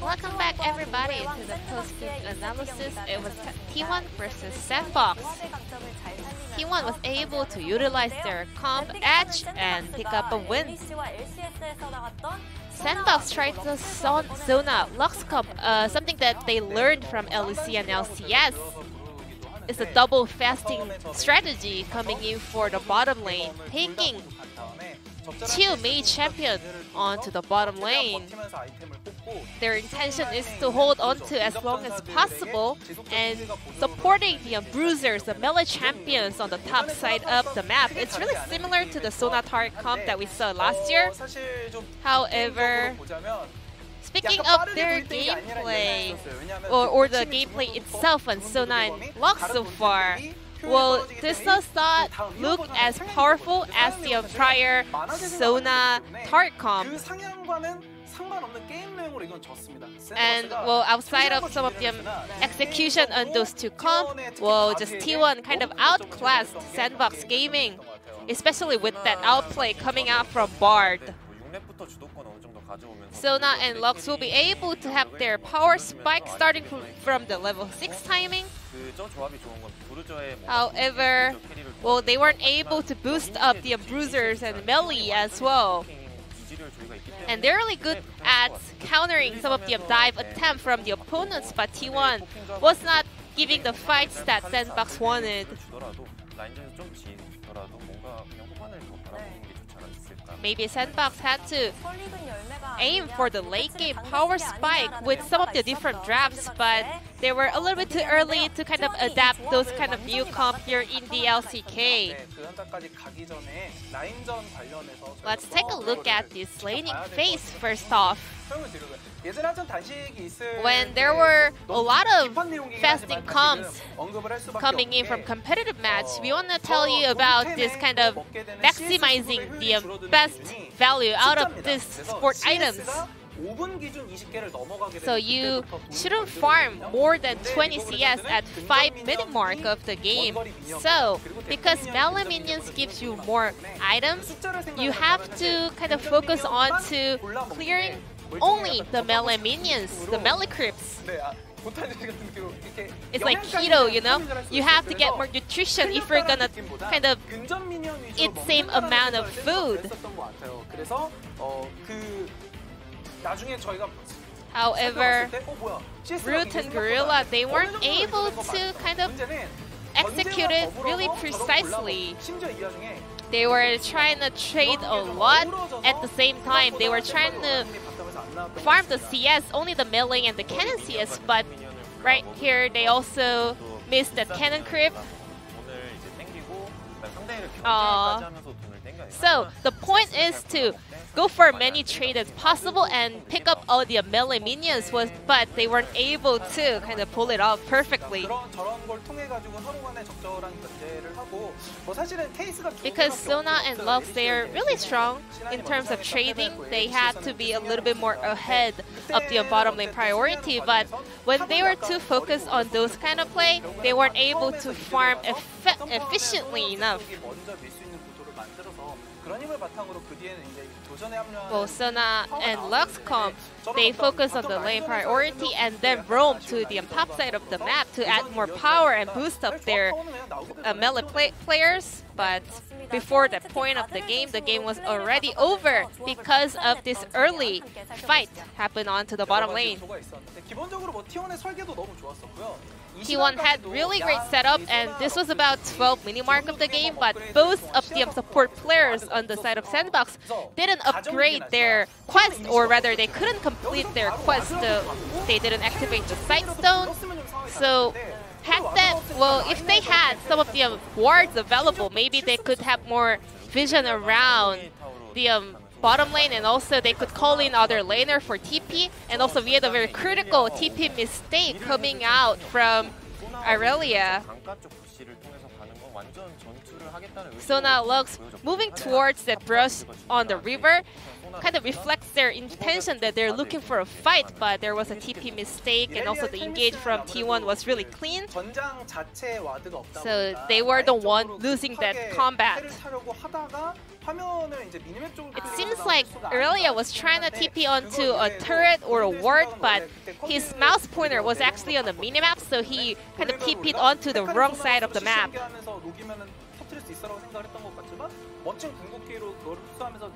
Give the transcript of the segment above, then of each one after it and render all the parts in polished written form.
Welcome back everybody to the post-game analysis. It was T1 versus SANDBOX. T1 was able to utilize their comp edge and pick up a win. SANDBOX tried to zone out Lux comp, something that they learned from LEC and LCS. It's a double fasting strategy coming in for the bottom lane, taking two mage champions onto the bottom lane. Their intention is to hold on to as long as possible and supporting the bruisers, the melee champions on the top side of the map. It's really similar to the Sona turret comp that we saw last year. However, speaking of their gameplay, or the gameplay itself on Sona and Lux so far, well, this does not look as powerful as the prior Sona turret comp. And well, outside of some of the execution on those two comp, well, just T1 kind of outclassed SANDBOX Gaming, especially with that outplay coming out from Bard. Sona and Lux will be able to have their power spike starting from the level 6 timing. However, well, they weren't able to boost up the bruisers and melee as well. And they're really good at countering some of the dive attempt from the opponents, but T1 was not giving the fights that SANDBOX wanted. Maybe SANDBOX had to aim for the late game power spike with some of the different drafts, but they were a little bit too early to kind of adapt those kind of new comp here in the LCK. Let's take a look at this laning phase first off. When there were a lot of fasting comps coming in from competitive match, we want to tell you about this kind of maximizing the best value out of these sport items. So you shouldn't farm more than 20 CS at 5-minute mark of the game. So because melee minions gives you more items, you have to kind of focus on to clearing only the melee minions, the melee creeps. It's like keto, you know? You have to get more nutrition if you're gonna kind of eat same amount of food. However, Root and Gorilla, they weren't able to kind of execute it really precisely. They were trying to trade a lot at the same time. They were trying to farm the CS, only the melee and the cannon CS, but right here they also missed that cannon creep. So the point is to go for many trades as possible and pick up all the melee minions, but they weren't able to kind of pull it off perfectly. Because Sona and Lux, they are really strong in terms of trading. They had to be a little bit more ahead of the bottom lane priority, but when they were too focused on those kind of play, they weren't able to farm efficiently enough. Well, Sona and Lux comp, they focus on the lane priority and then roam to the top side of the map to add more power and boost up their melee players. But before the point of the game was already over because of this early fight happened onto the bottom lane. T1 had really great setup, and this was about 12-minute mark of the game, but both of the support players on the side of SANDBOX didn't upgrade their quest, or rather they couldn't complete their quest. They didn't activate the Sight Stone. So if they had some of the wards available, maybe they could have more vision around the bottom lane, and also they could call in other laner for TP. And also we had a very critical TP mistake coming out from Irelia. Sona Lux moving towards that brush on the river. kind of reflects their intention that they're looking for a fight, but there was a TP mistake, and also the engage from T1 was really clean. So they were the one losing that combat. It seems like Aurelia was trying to TP onto a turret or a ward, but his mouse pointer was actually on the minimap, so he kind of TP'd onto the wrong side of the map.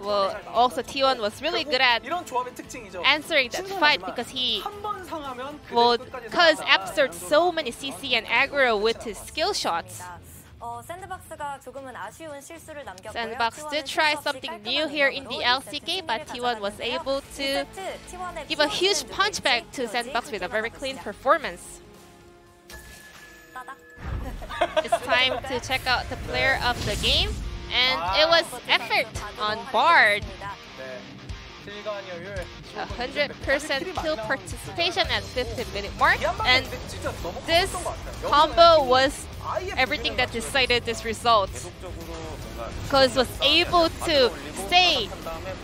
Well, also T1 was really good at answering that fight because because absorbed so many CC and aggro with his skill shots. SANDBOX did try something new here in the LCK, but T1 was able to give a huge punchback to SANDBOX with a very clean performance. It's time to check out the player of the game, and it was Effort on Bard. 100% kill participation at 15-minute mark, and this combo was everything that decided this result. Because was able to stay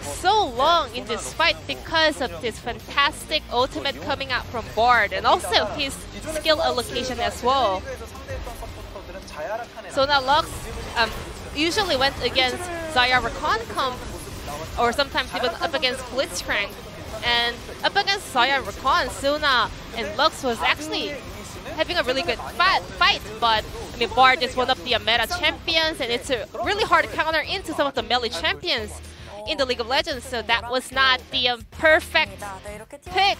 so long in this fight because of this fantastic ultimate coming out from Bard, and also his skill allocation as well. So now Lux usually went against Xayah Rakan or sometimes even up against Blitzcrank. And up against Xayah Rakan, Sona and Lux was actually having a really good fight, but I mean, Bard is one of the meta champions, and it's a really hard counter into some of the melee champions in the League of Legends, so that was not the perfect pick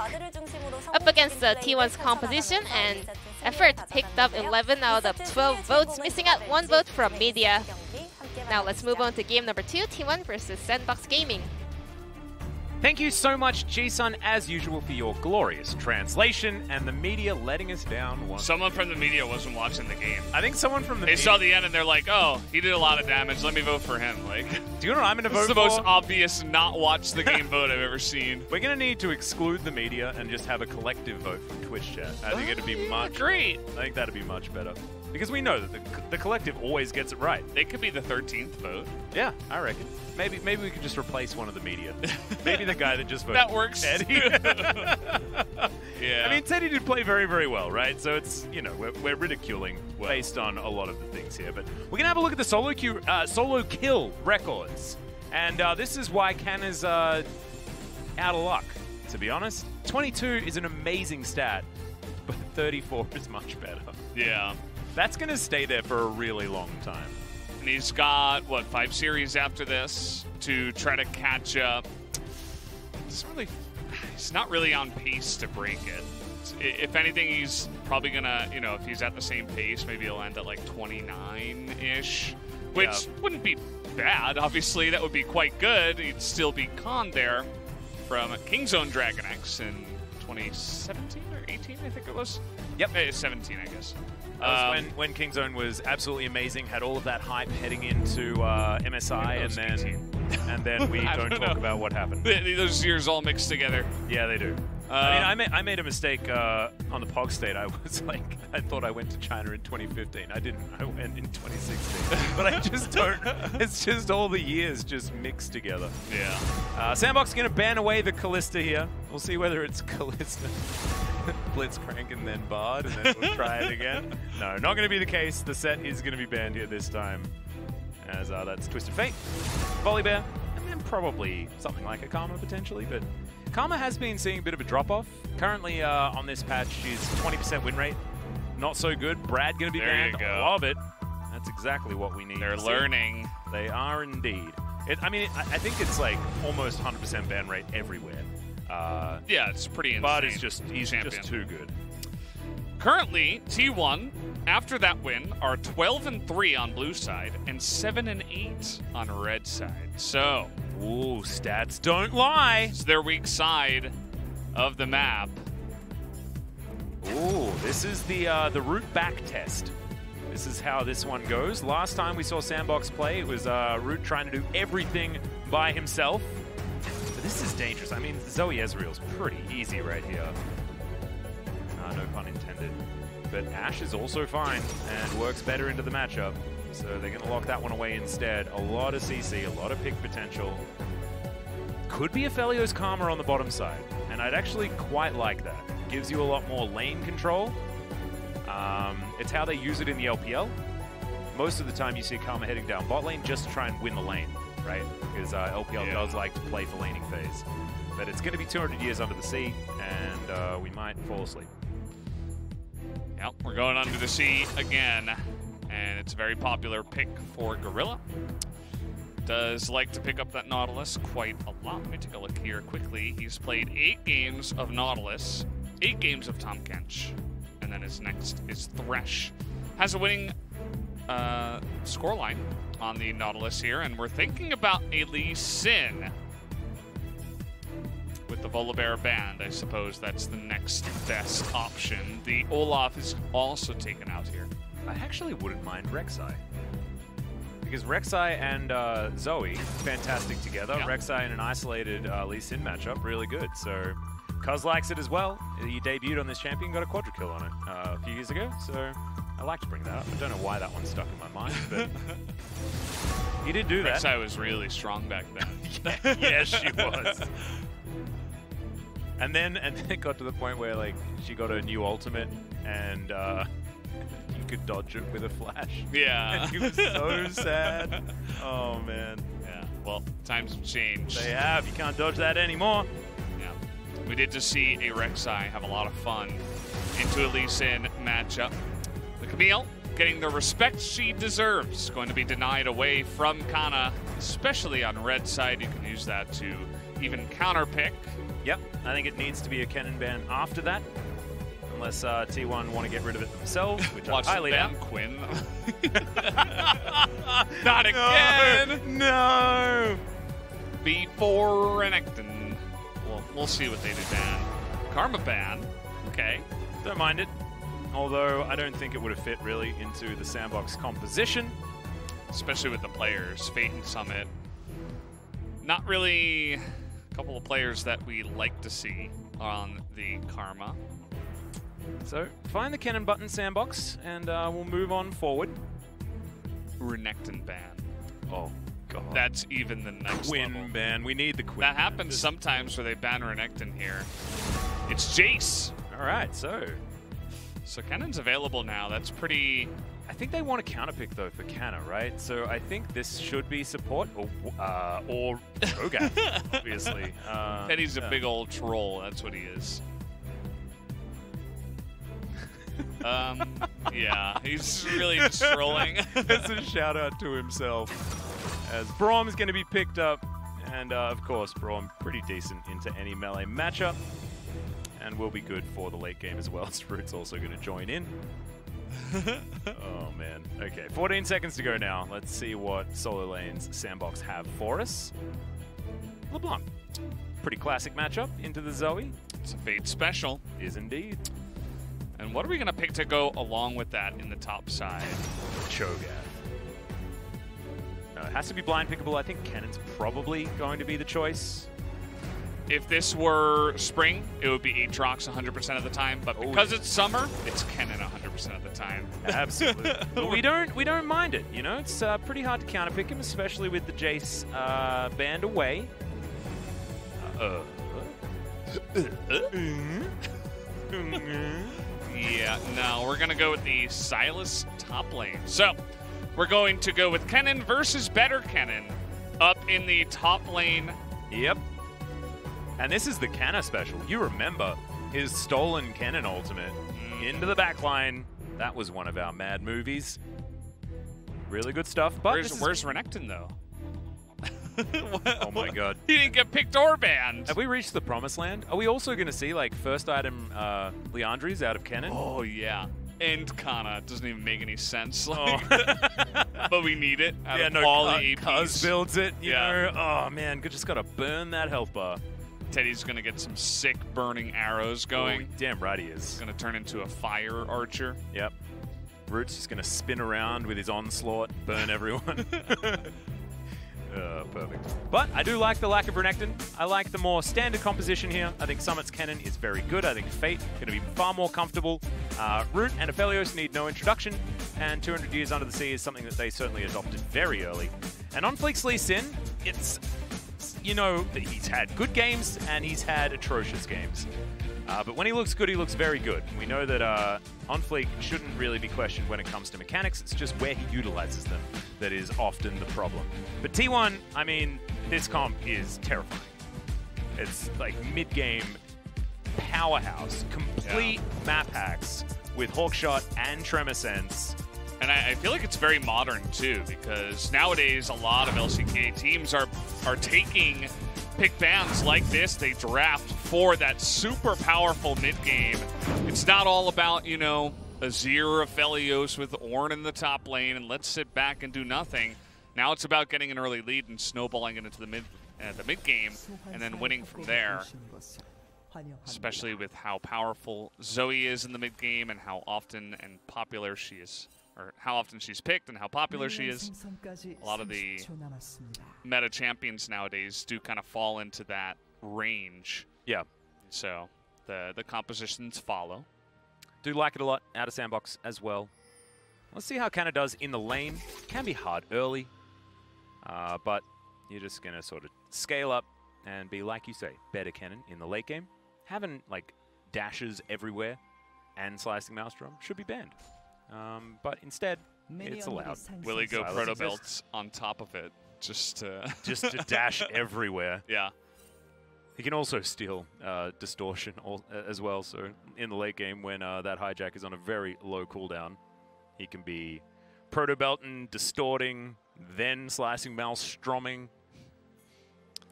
up against the T1's composition, and Effort picked up 11 out of 12 votes, missing out 1 vote from media. Now let's move on to game number 2, T1 versus SANDBOX Gaming. Thank you so much, G-Sun, as usual, for your glorious translation and the media letting us down once. Someone from the media wasn't watching the game. I think someone from the media... They saw the end and they're like, oh, he did a lot of damage. Let me vote for him. Like, do you know what I'm going to vote for? This is the most obvious not watch the game vote I've ever seen. We're going to need to exclude the media and just have a collective vote from Twitch chat. I think it'd be much... Great. I think that'd be much better. Because we know that the collective always gets it right. They could be the 13th vote. Yeah, I reckon. Maybe we could just replace one of the media. Maybe the guy that just voted. That works. Teddy. Yeah. I mean, Teddy did play very, very well, right? So it's, you know, we're ridiculing based on a lot of the things here. But we're going to have a look at the solo kill records. And this is why Can is out of luck, to be honest. 22 is an amazing stat, but 34 is much better. Yeah. That's going to stay there for a really long time. And he's got, what, 5 series after this to try to catch up. He's not really on pace to break it. If anything, he's probably going to, you know, if he's at the same pace, maybe he'll end at like 29-ish, which wouldn't be bad. Obviously, that would be quite good. He'd still be Khan there from Kingzone Dragon X in 2017 or 18, I think it was. Yep. 17, I guess. That was when Kingzone was absolutely amazing, had all of that hype heading into MSI, and then we don't talk about what happened. Those years all mixed together. Yeah, they do. I mean, I made a mistake on the POG state. I was like, I thought I went to China in 2015. I didn't. I went in 2016. But I just don't. It's just all the years just mixed together. Yeah. SANDBOX is going to ban away the Callista here. We'll see whether it's Callista, Blitzcrank, and then Bard, and then we'll try it again. No, not going to be the case. The set is going to be banned here this time, as that's Twisted Fate, Volibear, and then probably something like a Karma potentially, but Karma has been seeing a bit of a drop-off. Currently on this patch, she's 20% win rate. Not so good. Brad going to be banned. There you go. Love it. That's exactly what we need. They're learning. They are indeed. I mean, I think it's like almost 100% ban rate everywhere. Yeah, it's pretty insane. But he's just too good. Currently, T1, after that win, are 12-3 on blue side and 7-8 on red side. So, ooh, stats don't lie. It's their weak side of the map. Ooh, this is the root back test. This is how this one goes. Last time we saw SANDBOX play, it was Root trying to do everything by himself. But this is dangerous. I mean, Zoe Ezreal's pretty easy right here. No pun intended. But Ashe is also fine and works better into the matchup. So they're going to lock that one away instead. A lot of CC, a lot of pick potential. could be Aphelios Karma on the bottom side, and I'd actually quite like that. Gives you a lot more lane control. It's how they use it in the LPL. Most of the time you see Karma heading down bot lane just to try and win the lane, right? Because LPL does like to play for laning phase. But it's going to be 200 years under the sea, and we might fall asleep. Yep, we're going under the sea again, and it's a very popular pick for Gorilla. Does like to pick up that Nautilus quite a lot. Let me take a look here quickly. He's played 8 games of Nautilus, 8 games of Tahm Kench, and then his next is Thresh. Has a winning scoreline on the Nautilus here, and we're thinking about a Lee Sin. With the Volibear banned, I suppose that's the next best option. The Olaf is also taken out here. I actually wouldn't mind Rek'Sai. Because Rek'Sai and Zoe, fantastic together. Yeah. Rek'Sai in an isolated Lee Sin matchup, really good. So Cuz likes it as well. He debuted on this champion, got a quadra kill on it a few years ago. So I like to bring that up. I don't know why that one stuck in my mind, but he did do that. Rek'Sai was really strong back then. Yes, she was. And then it got to the point where like she got a new ultimate and you could dodge it with a flash. Yeah. And he was so sad. Oh man. Yeah. Well, times have changed. They have. You can't dodge that anymore. Yeah. We did just see a Rek'Sai have a lot of fun into a Lee Sin matchup. The Camille getting the respect she deserves. Going to be denied away from Kana, especially on red side. You can use that to even counterpick. Yep, I think it needs to be a Kennen ban after that, unless T1 want to get rid of it themselves, which I highly doubt. Quinn. Not again! No! Before Renekton. We'll see what they do ban. Karma ban. Okay. Don't mind it. Although I don't think it would have fit really into the SANDBOX composition. Especially with the players. Fate and Summit. Not really a couple of players that we like to see on the Karma. So find the Kennen button, SANDBOX, and we'll move on forward. Renekton ban. Oh, God. That's even the next level. Quinn ban. We need the Quinn. That happens sometimes where they ban Renekton here. It's Jace. All right, so Kennen's available now. That's pretty... I think they want to counterpick, though, for Canna, right? So I think this should be support or Cho'Gath, obviously. Teddy's a big old troll. That's what he is. Yeah, he's really just trolling. That's a shout out to himself. As Braum is going to be picked up, and of course, Braum pretty decent into any melee matchup, and will be good for the late game as well. Root's also going to join in. Oh man. Okay, 14 seconds to go now. Let's see what solo lanes SANDBOX have for us. LeBlanc. Pretty classic matchup into the Zoe. It's a Fate special. Is indeed. And what are we going to pick to go along with that in the top side? Cho'Gath. No, it has to be blind pickable. I think Kennen's probably going to be the choice. If this were spring, it would be Aatrox 100% of the time, but because it's summer, it's Kennen 100% of the time. Absolutely. But we don't mind it, you know? It's pretty hard to counterpick him, especially with the Jace banned away. Yeah, no, we're going to go with the Sylas top lane. So, we're going to go with Kennen versus better Kennen up in the top lane. Yep. And this is the Canna special. You remember his stolen Kennen ultimate into the backline. That was one of our mad movies. Really good stuff. But where's Renekton, though? Oh my God. He didn't get picked or banned. Have we reached the promised land? Are we also going to see, like, first item Liandry's out of Kennen? Oh, yeah. And Kana. It doesn't even make any sense. Like, but we need it. Out of all the APs. Cuz builds it, you know. Oh, man. Just got to burn that health bar. Teddy's going to get some sick burning arrows going. Oh, damn right he is. Going to turn into a fire archer. Yep. Root's just going to spin around with his onslaught, burn everyone. Perfect. But I do like the lack of Renekton. I like the more standard composition here. I think Summit's Kennen is very good. I think Fate going to be far more comfortable. Root and Aphelios need no introduction, and 200 Years Under the Sea is something that they certainly adopted very early. And on Fleek's Lee Sin, it's you know that he's had good games and he's had atrocious games. But when he looks good, he looks very good. We know that On Fleek shouldn't really be questioned when it comes to mechanics. It's just where he utilizes them that is often the problem. But T1, I mean, this comp is terrifying. It's like mid-game powerhouse, complete map hacks with Hawkshot and Tremor Sense. And I feel like it's very modern too, because nowadays a lot of LCK teams are taking pick bans like this. They draft for that super powerful mid game. It's not all about, you know, Azir or Aphelios with Ornn in the top lane and let's sit back and do nothing. Now it's about getting an early lead and snowballing it into the mid game and then winning from there. Especially with how powerful Zoe is in the mid game and how often and popular she is. Or how often she's picked and how popular she is. A lot of the meta champions nowadays do kind of fall into that range. Yeah. So the compositions follow. Do like it a lot out of SANDBOX as well. Let's see how Canna does in the lane. Can be hard early, but you're just going to sort of scale up and be, like you say, better Cannon in the late game. Having like dashes everywhere and slicing Maelstrom should be banned. But instead, it's allowed. Will he go proto belts on top of it just to dash everywhere? Yeah. He can also steal distortion as well. So in the late game, when that hijack is on a very low cooldown, he can be proto belting, distorting, then slicing Maelstroming.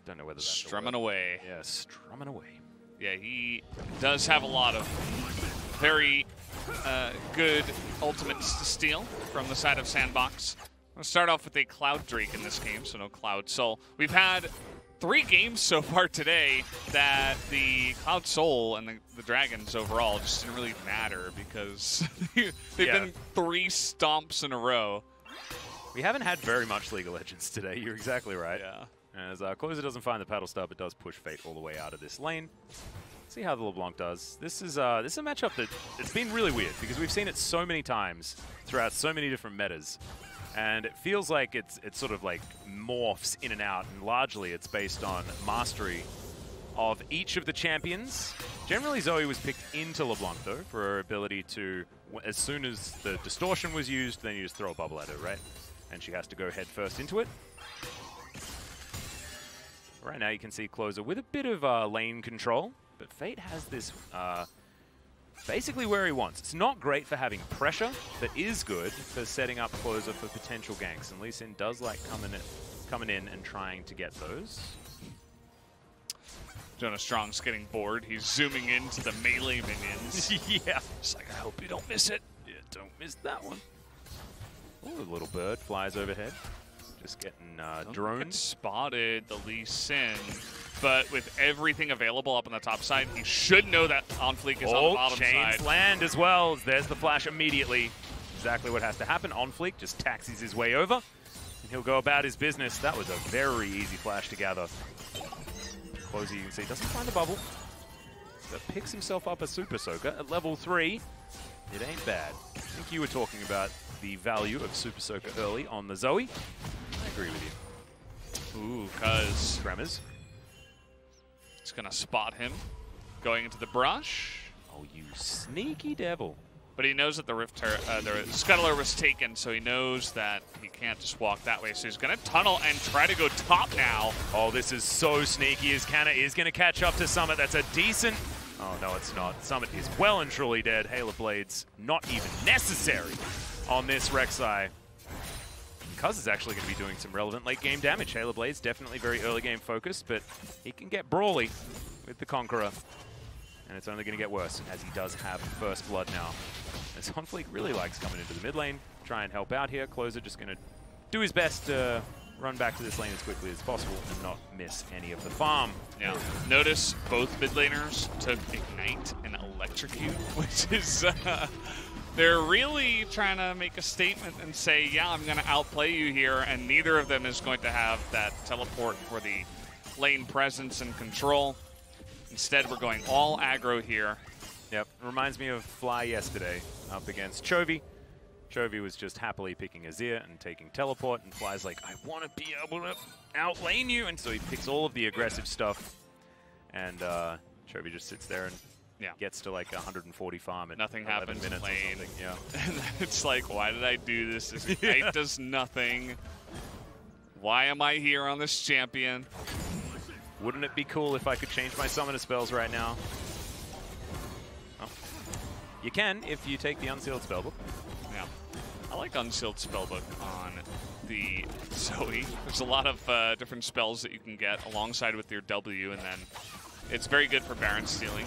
Don't know whether that's strumming away. Yeah, strumming away. Yeah, he does have a lot of very good ultimates to steal from the side of SANDBOX. We'll start off with a Cloud Drake in this game, so no Cloud Soul. We've had 3 games so far today that the Cloud Soul and the Dragons overall just didn't really matter because they've been 3 stomps in a row. We haven't had very much League of Legends today. You're exactly right. Yeah. As Closer doesn't find the paddle stub, it does push Fate all the way out of this lane. See how the LeBlanc does. This is a matchup that it's been really weird because we've seen it so many times throughout so many different metas, and it feels like it's sort of like morphs in and out, and largely it's based on mastery of each of the champions. Generally, Zoe was picked into LeBlanc though for her ability to, as soon as the distortion was used, then you just throw a bubble at her, right? And she has to go head first into it. Right now you can see Closer with a bit of lane control. But Fate has this basically where he wants. It's not great for having pressure, but is good for setting up Closer for potential ganks. And Lee Sin does like coming in and trying to get those. Jonas Strong's getting bored. He's zooming into the melee minions. Yeah. Just like, I hope you don't miss it. Yeah, don't miss that one. Ooh, a little bird flies overhead. Just getting drones. Spotted the Lee Sin. But with everything available up on the top side, he should know that On Fleek is on the bottom chains side. Land as well. There's the flash immediately. Exactly what has to happen. On Fleek just taxis his way over, and he'll go about his business. That was a very easy flash to gather. Closer, you can see, doesn't find the bubble, but picks himself up a Super Soaker at level 3. It ain't bad. I think you were talking about the value of Super Soaker early on the Zoe. I agree with you. Ooh, cuz Tremors. It's gonna spot him going into the brush. Oh, you sneaky devil. But he knows that the Scuttler was taken, so he knows that he can't just walk that way. So he's gonna tunnel and try to go top now. Oh, this is so sneaky as Canna is gonna catch up to Summit. That's a decent... Oh, no, it's not. Summit is well and truly dead. Hail of Blades not even necessary on this Rek'Sai. Cuz is actually going to be doing some relevant late game damage. Hail of Blades definitely very early game focused, but he can get brawly with the Conqueror. And it's only going to get worse as he does have first blood now. As On Fleek really likes coming into the mid lane, try and help out here. Closer just going to do his best to run back to this lane as quickly as possible and not miss any of the farm. Yeah. Notice both mid laners took Ignite and Electrocute, which is... They're really trying to make a statement and say, yeah, I'm going to outplay you here, and neither of them is going to have that teleport for the lane presence and control. Instead, we're going all aggro here. Yep, reminds me of Fly yesterday up against Chovy. Chovy was just happily picking Azir and taking teleport, and Fly's like, I want to be able to outlane you, and so he picks all of the aggressive stuff, and Chovy just sits there and gets to like 140 farm in nothing 11 happens minutes lane. or something. Yeah. And it's like, why did I do this? This Ignite does nothing. Why am I here on this champion? Wouldn't it be cool if I could change my summoner spells right now? Oh. You can if you take the Unsealed Spellbook. Yeah. I like Unsealed Spellbook on the Zoe. There's a lot of different spells that you can get alongside with your W, and then it's very good for Baron stealing.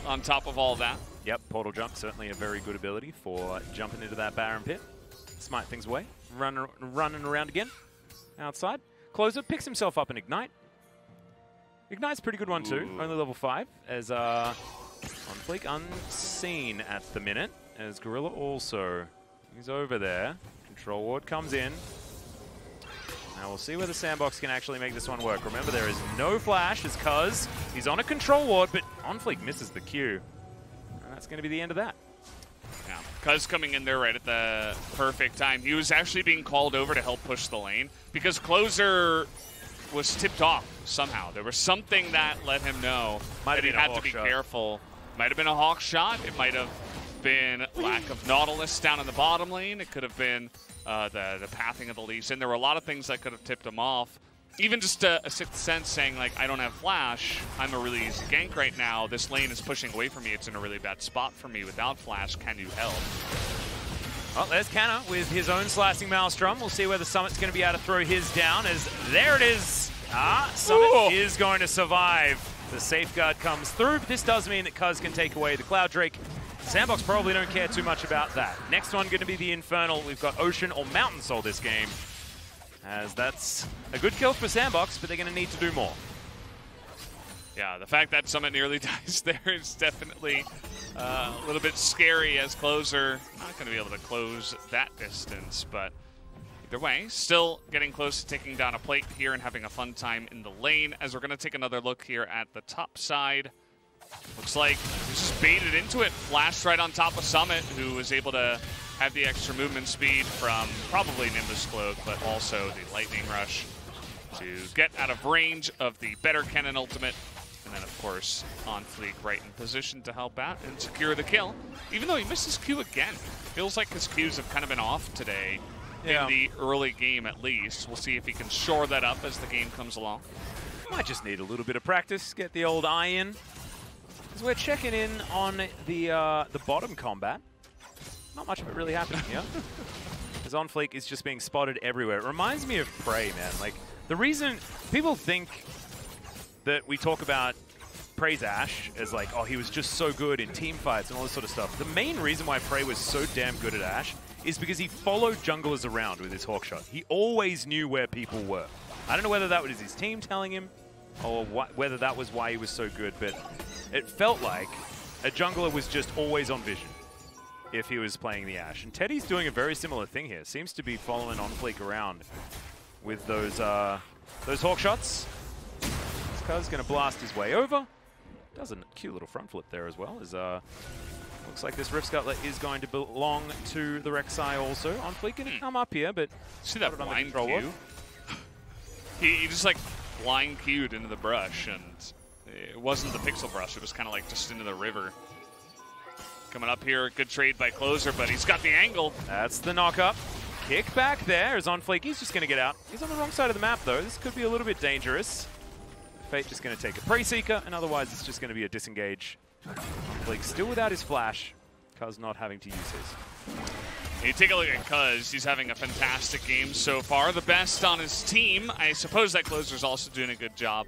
On top of all that. Yep, Portal Jump, certainly a very good ability for jumping into that Baron pit. Smite things away. Running around again. Outside. Closer picks himself up and Ignite. Ignite's a pretty good one too. Ooh. Only level 5. As on fleek, unseen at the minute. As Gorilla also. He's over there. Control Ward comes in. Now we'll see whether SANDBOX can actually make this one work. Remember, there is no flash, as Cuz he's on a Control Ward, but OnFleek misses the Q. And that's going to be the end of that. Yeah, Cuz coming in there right at the perfect time. He was actually being called over to help push the lane because Closer was tipped off somehow. There was something that let him know that he had to be careful. Might have been a Hawk shot. It might have been lack of Nautilus down in the bottom lane. It could have been the pathing of the Leafs. And there were a lot of things that could have tipped him off. Even just a sixth sense saying, like, I don't have flash. I'm a really easy gank right now. This lane is pushing away from me. It's in a really bad spot for me without flash. Can you help? Well, there's Canna with his own slicing Maelstrom. We'll see whether Summit's going to be able to throw his down, as there it is. Summit is going to survive. The safeguard comes through, but this does mean that Cuz can take away the Cloud Drake. SANDBOX probably don't care too much about that. Next one going to be the Infernal. We've got Ocean or Mountain Soul this game, as that's a good kill for SANDBOX, but they're going to need to do more. Yeah, the fact that Summit nearly dies there is definitely a little bit scary, as Closer not going to be able to close that distance, but either way, still getting close to taking down a plate here and having a fun time in the lane, as we're going to take another look here at the top side. Looks like he's just baited into it, flashed right on top of Summit, who was able to have the extra movement speed from probably Nimbus Cloak, but also the Lightning Rush to get out of range of the better Cannon ultimate. And then, of course, OnFleek right in position to help out and secure the kill. Even though he missed his Q again. Feels like his Qs have kind of been off today in the early game, at least. We'll see if he can shore that up as the game comes along. Might just need a little bit of practice, get the old eye in. As we're checking in on the bottom combat. Not much of it really happening here. As OnFleek is just being spotted everywhere. It reminds me of Prey, man. Like, the reason people think that we talk about Prey's Ashe as like, oh, he was just so good in team fights and all this sort of stuff. The main reason why Prey was so damn good at Ashe is because he followed junglers around with his Hawkshot. He always knew where people were. I don't know whether that was his team telling him or whether that was why he was so good, but it felt like a jungler was just always on vision if he was playing the Ashe. And Teddy's doing a very similar thing here. Seems to be following OnFleek around with those Hawkshots. Cuz going to blast his way over. Does a cute little front flip there as well. As looks like this Rift Scuttler is going to belong to the Rek'Sai also. OnFleek can come up here, but see that blind Q? He just like blind Q'd into the brush, and it wasn't the pixel brush. It was kind of like just into the river. Coming up here, good trade by Closer, but he's got the angle. That's the knock-up. Kick back there is OnFleek. He's just going to get out. He's on the wrong side of the map, though. This could be a little bit dangerous. Fate just going to take a Prey Seeker, and otherwise it's just going to be a disengage. OnFleek still without his flash. Cuz not having to use his. You take a look at Cuz. He's having a fantastic game so far. The best on his team. I suppose that Closer's also doing a good job.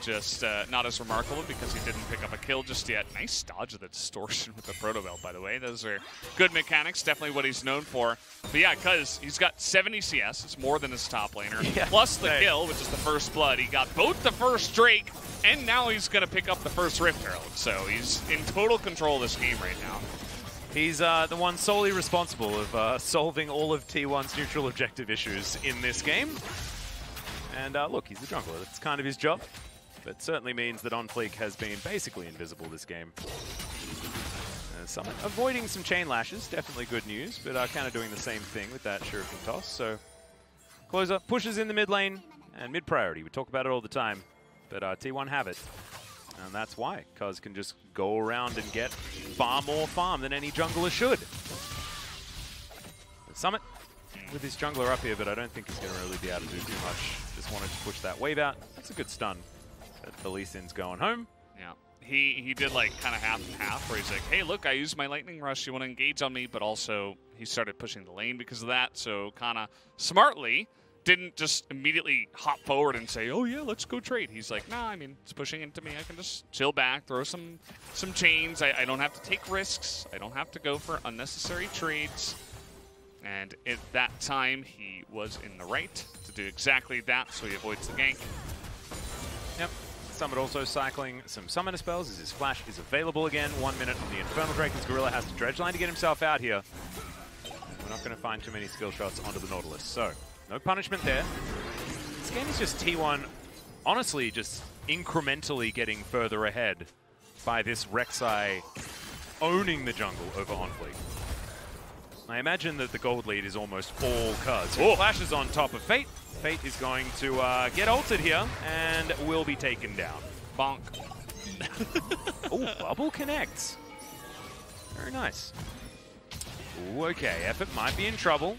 Just not as remarkable because he didn't pick up a kill just yet. Nice dodge of the distortion with the Proto Belt, by the way. Those are good mechanics, definitely what he's known for. But yeah, Cuz, he's got 70 CS. It's more than his top laner. Yeah, plus the kill, which is the first blood. He got both the first Drake, and now he's going to pick up the first Rift Herald. So he's in total control of this game right now. He's the one solely responsible of solving all of T1's neutral objective issues in this game. And look, he's a jungler. That's kind of his job. But certainly means that OnFleek has been basically invisible this game. Summit avoiding some chain lashes, definitely good news, but kind of doing the same thing with that Shuriken toss. So Closer pushes in the mid lane, and mid priority. We talk about it all the time, but T1 have it. And that's why Cuz can just go around and get far more farm than any jungler should. Summit with his jungler up here, but I don't think he's going to really be able to do too much. Just wanted to push that wave out. That's a good stun. But the Lee Sin's going home. Yeah. He did like kind of half and half, where he's like, hey, look, I used my lightning rush. You want to engage on me? But also he started pushing the lane because of that. So kind of smartly didn't just immediately hop forward and say, oh yeah, let's go trade. He's like, nah, I mean, it's pushing into me. I can just chill back, throw some chains. I don't have to take risks. I don't have to go for unnecessary trades. And at that time, he was in the right to do exactly that, so he avoids the gank. Yep. Summit also cycling some summoner spells as his flash is available again. 1 minute on the Infernal Drake as Gorilla has to dredge line to get himself out here. We're not going to find too many skill shots onto the Nautilus, so no punishment there. This game is just T1 honestly just incrementally getting further ahead by this Rek'Sai owning the jungle over OnFleek. I imagine that the gold lead is almost all Cuz. Flash is on top of Fate. Fate is going to get ulted here and will be taken down. Bonk. Oh, bubble connects. Very nice. Ooh, okay, Effort might be in trouble.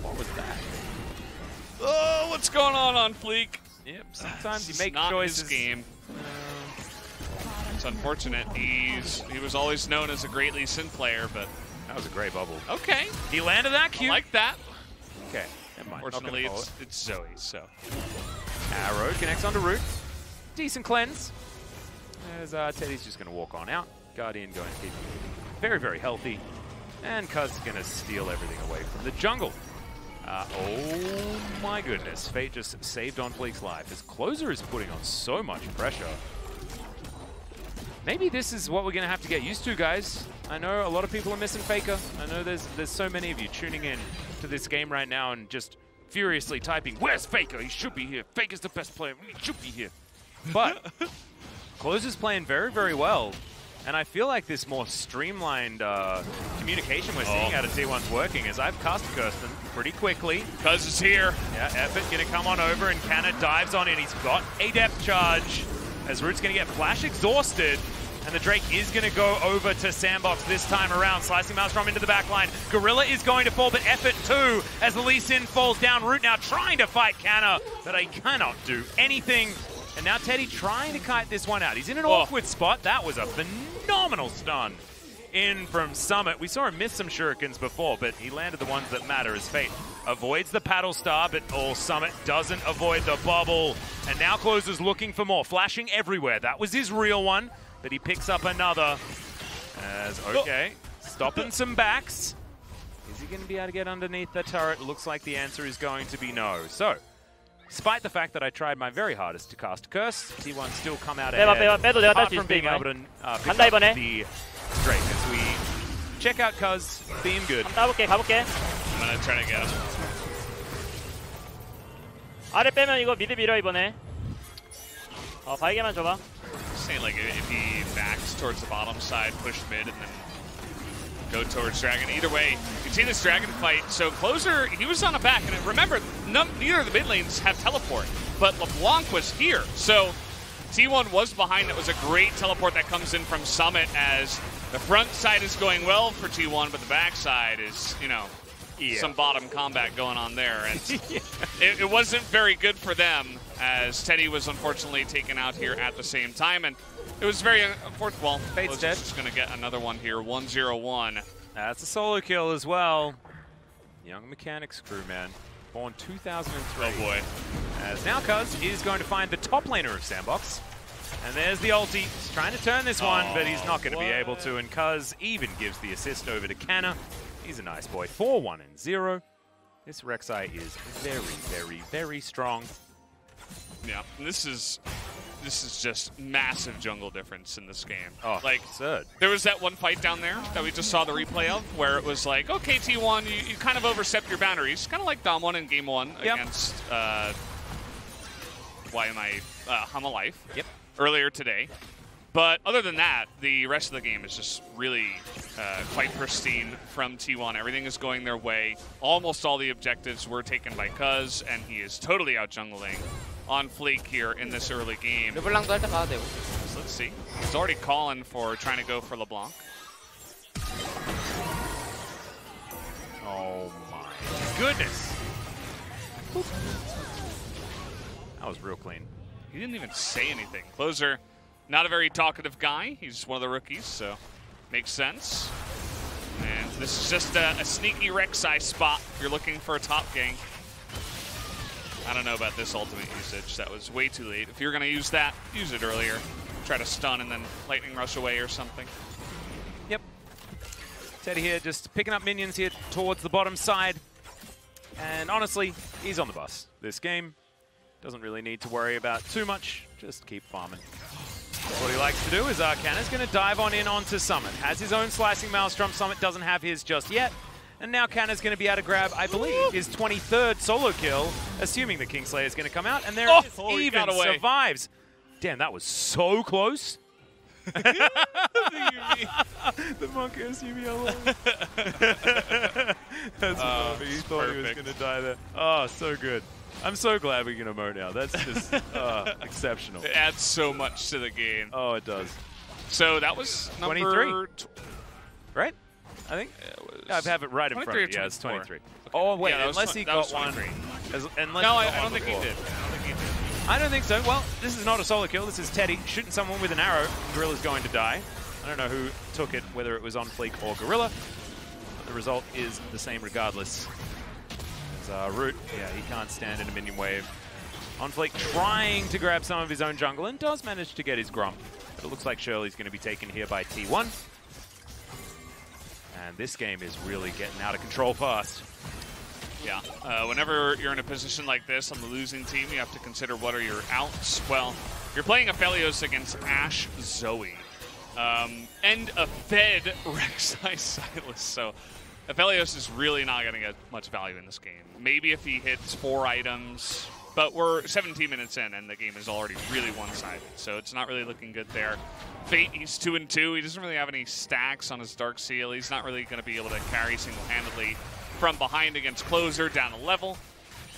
What was that? Oh, what's going on Fleek? Yep, sometimes you make not choices. His game. It's unfortunate. He was always known as a great Lee Sin player, but that was a great bubble. Okay. He landed that cute. I like that. Okay, never mind. Fortunately, it's Zoe, so. Arrow connects onto Root. Decent cleanse. As Teddy's just going to walk on out. Guardian going to keep very, very healthy. And Cuz is going to steal everything away from the jungle. Oh my goodness. Fate just saved OnFleek's life. His closer is putting on so much pressure. Maybe this is what we're going to have to get used to, guys. I know a lot of people are missing Faker. I know there's so many of you tuning in to this game right now and just furiously typing, where's Faker? He should be here. Faker's the best player. He should be here. But Closer's playing very, very well. And I feel like this more streamlined communication we're seeing out of T1's working as I've cast Kirsten pretty quickly. Cuz is here. Yeah, Effort going to come on over and Canna dives on in. He's got a depth charge as Root's going to get flash exhausted. And the Drake is going to go over to SANDBOX this time around. Slicing Maelstrom into the back line. Gorilla is going to fall, but Effort too as the Lee Sin falls down. Root now trying to fight Canna, but he cannot do anything. And now Teddy trying to kite this one out. He's in an awkward spot. That was a phenomenal stun in from Summit. We saw him miss some shurikens before, but he landed the ones that matter as Fate avoids the paddle star, but Summit doesn't avoid the bubble. And now Closer's looking for more, flashing everywhere. That was his real one, but he picks up another. As, okay, stopping some backs. Is he going to be able to get underneath the turret? Looks like the answer is going to be no. So, despite the fact that I tried my very hardest to cast Curse, T1 still come out ahead. Apart from being able to pick up the Drake as we check out Cuz being good. 가볼게. I'm gonna try to get him. 아래 빼면 이거 미드 밀어 이번에. 바이게만 줘봐. Saying like if he backs towards the bottom side, push mid, and then go towards Dragon. Either way, you can see this Dragon fight. So Closer, he was on a back, and remember, neither of the mid lanes have teleport, but LeBlanc was here. So T1 was behind. That was a great teleport that comes in from Summit as the front side is going well for T1, but the back side is, you know, some bottom combat going on there. And it wasn't very good for them as Teddy was unfortunately taken out here at the same time. And it was very unfortunate. Well, Fate's dead. Just going to get another one here, 1-0-1. That's a solo kill as well. Young Mechanics crew, man. Born 2003. Oh boy. As now Cuz is going to find the top laner of SANDBOX. And there's the ulti. He's trying to turn this one, but he's not going to be able to. And Cuz even gives the assist over to Canna. He's a nice boy. 4-1-0. This Rek'Sai is very, very, very strong. Yeah, this is just massive jungle difference in this game. Oh, like absurd. There was that one fight down there that we just saw the replay of, where it was like, okay, T1, you kind of overstepped your boundaries, kind of like Dom 1 in Game 1 against Hama Life earlier today. But other than that, the rest of the game is just really quite pristine from T1. Everything is going their way. Almost all the objectives were taken by Cuz, and he is totally out jungling on Fleek here in this early game. 르블랑도 할 때 가도 되고. So let's see. He's already calling for trying to go for LeBlanc. Oh my goodness. That was real clean. He didn't even say anything. Closer, not a very talkative guy. He's one of the rookies, so makes sense. And this is just a sneaky Rek'Sai spot if you're looking for a top gank. I don't know about this ultimate usage. That was way too late. If you're going to use that, use it earlier. Try to stun and then lightning rush away or something. Yep. Teddy here just picking up minions here towards the bottom side. And honestly, he's on the bus. This game doesn't really need to worry about too much. Just keep farming. What he likes to do is Arcana's going to dive on in onto Summit. Has his own slicing maelstrom. Summit doesn't have his just yet. And now Canna's going to be able to grab, I believe, his 23rd solo kill, assuming the Kingslayer is going to come out. And there it is. Oh, Even survives. Damn, that was so close. The monk SUV. That's perfect. He thought he was going to die there. Oh, so good. I'm so glad we can emote now. That's just exceptional. It adds so much to the game. Oh, it does. So that was number 23. Right? I think I have it right in front of me. Yeah, it's 23. Okay. Oh, wait, yeah, unless he got one. No, I don't think he did. I don't think so. Well, this is not a solo kill. This is Teddy shooting someone with an arrow. Gorilla's going to die. I don't know who took it, whether it was on Fleek or Gorilla. But the result is the same regardless. As Root, yeah, he can't stand in a minion wave. On Fleek trying to grab some of his own jungle and does manage to get his Grump. But it looks like Shirley's going to be taken here by T1. And this game is really getting out of control fast. Yeah, whenever you're in a position like this on the losing team, you have to consider what are your outs. Well, you're playing Aphelios against Ashe Zoe. And a fed Rek'Sai Silas, so Aphelios is really not going to get much value in this game. Maybe if he hits 4 items, but we're 17 minutes in and the game is already really one-sided, so it's not really looking good there. Fate, he's 2-2. He doesn't really have any stacks on his Dark Seal. He's not really going to be able to carry single-handedly from behind against Closer down a level.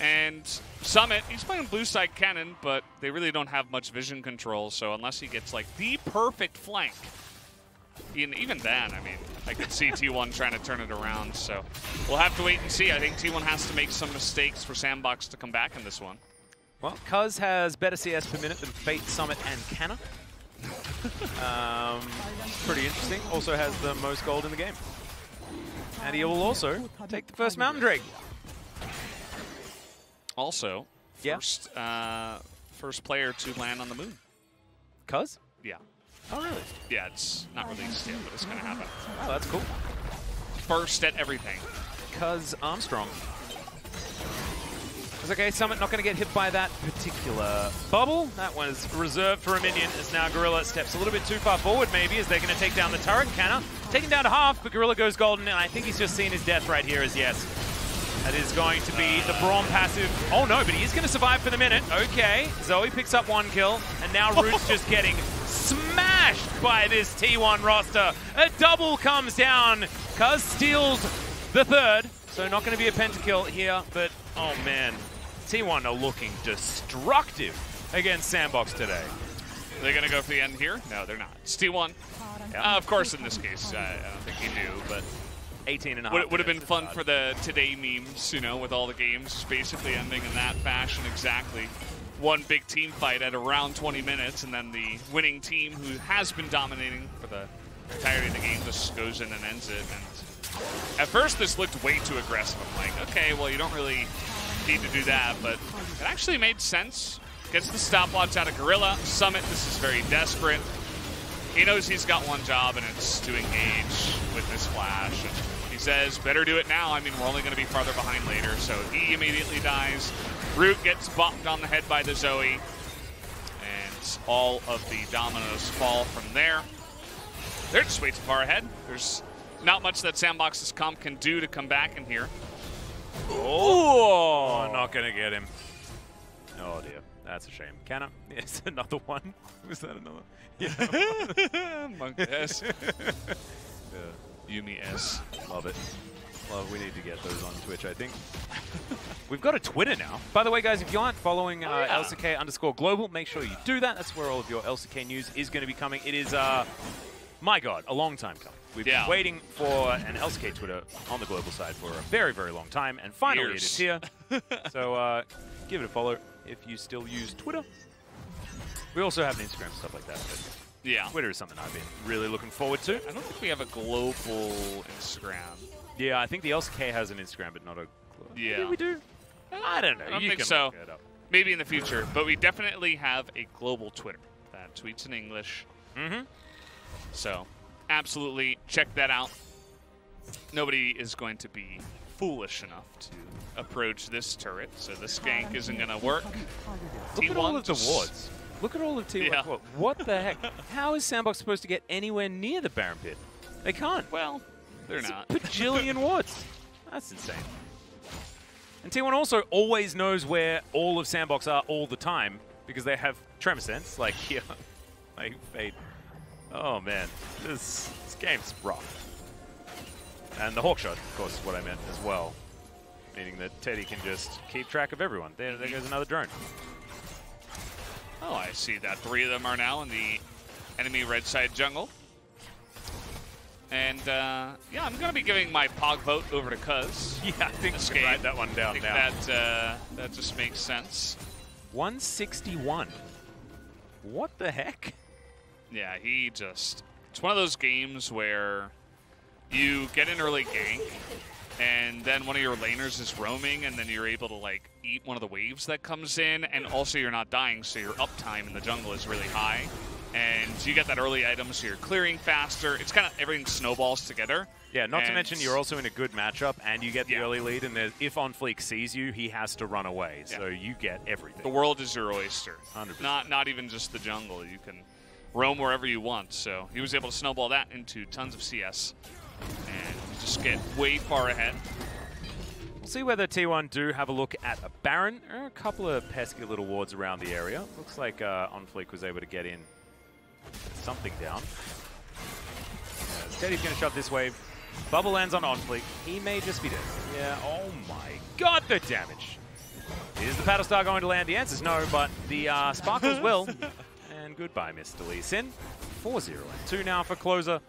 And Summit, he's playing blue side cannon, but they really don't have much vision control, so unless he gets like the perfect flank, even then, I mean, I could see T1 trying to turn it around, so we'll have to wait and see. I think T1 has to make some mistakes for SANDBOX to come back in this one. Well, Cuz has better CS per minute than Fate, Summit, and Canna. Pretty interesting. Also has the most gold in the game. And he will also take the first Mountain Drake. Also, first player to land on the moon. Cuz? Yeah. Oh, really? Yeah, it's not released yet, but it's going to happen. Oh, that's cool. First at everything. Cuz Armstrong. It's okay, Summit not going to get hit by that particular bubble. That was reserved for a minion, as now Gorilla steps a little bit too far forward, maybe, as they're going to take down the turret. Canna taken down to half, but Gorilla goes golden, and I think he's just seen his death right here as yes. That is going to be the Braum passive. Oh no, but he is going to survive for the minute. Okay, Zoe picks up 1 kill, and now Root's just getting smashed by this T1 roster. A double comes down. Cuz steals the 3rd, so not going to be a pentakill here, but oh man. T1 are looking destructive against SANDBOX today. Are they going to go for the end here? No, they're not. It's T1. Yeah. Of course, in this case, I don't think he knew, but 18.5. Would have been fun for the today memes, you know, with all the games basically ending in that fashion exactly. One big team fight at around 20 minutes, and then the winning team, who has been dominating for the entirety of the game, just goes in and ends it. And at first, this looked way too aggressive. I'm like, okay, well, you don't really need to do that, but it actually made sense. Gets the stopwatch out of Gorilla. Summit, this is very desperate. He knows he's got one job, and it's to engage with this flash. And he says, better do it now. I mean, we're only going to be farther behind later. So he immediately dies. Root gets bopped on the head by the Zoe. And all of the dominoes fall from there. They're just way too far ahead. There's not much that SANDBOX's comp can do to come back in here. Oh, not going to get him. Oh, dear. That's a shame. Canna, yes, another one. Was that another? Yeah. Monk S. Yeah. Yumi S. Love it. Love. We need to get those on Twitch, I think. We've got a Twitter now. By the way, guys, if you aren't following LCK_global, make sure you do that. That's where all of your LCK news is going to be coming. It is, my God, a long time coming. We've been waiting for an LCK Twitter on the global side for a very, very long time, and finally it is here. So give it a follow if you still use Twitter. We also have an Instagram and stuff like that, but yeah, Twitter is something I've been really looking forward to. I don't think we have a global Instagram. Yeah, I think the LCK has an Instagram, but not a global. Yeah. Maybe we do. I don't know. I don't you think can so. look it up. Maybe in the future, but we definitely have a global Twitter that tweets in English. Mm-hmm. So absolutely check that out. Nobody is going to be foolish enough to approach this turret, so the skank isn't going to work. Look at all of the wards. Look at all of T1. Yeah. What the heck? How is SANDBOX supposed to get anywhere near the Baron Pit? They can't. Well, they're It's not. a bajillion wards. That's insane. And T1 also always knows where all of SANDBOX are all the time because they have Tremor Sense, like here, like Fate. Oh man, this game's rough. And the Hawkshot, of course, is what I meant as well. Meaning that Teddy can just keep track of everyone. There goes another drone. Oh, I see that 3 of them are now in the enemy red side jungle. And, yeah, I'm going to be giving my Pog vote over to Cuz. Yeah, I think we can write that one down now. I think that just makes sense. 161. What the heck? Yeah, he just... It's one of those games where you get an early gank, and then one of your laners is roaming, and then you're able to, like, eat one of the waves that comes in, and also you're not dying, so your uptime in the jungle is really high. And you get that early item, so you're clearing faster. It's kind of everything snowballs together. Yeah, not to mention you're also in a good matchup, and you get the early lead, and if OnFleek sees you, he has to run away, so you get everything. The world is your oyster. 100%. Not even just the jungle. You can roam wherever you want. So he was able to snowball that into tons of CS. And just get way far ahead. We'll see whether T1 do have a look at a Baron. There are a couple of pesky little wards around the area. Looks like OnFleek was able to get in something down. Teddy's going to shove this wave. Bubble lands on OnFleek. He may just be dead. Yeah, oh my god, the damage. Is the Paddle Star going to land? The answer's no, but the Sparkles will. And goodbye, Mr. Lee Sin. 4-0 and 2 now for closer.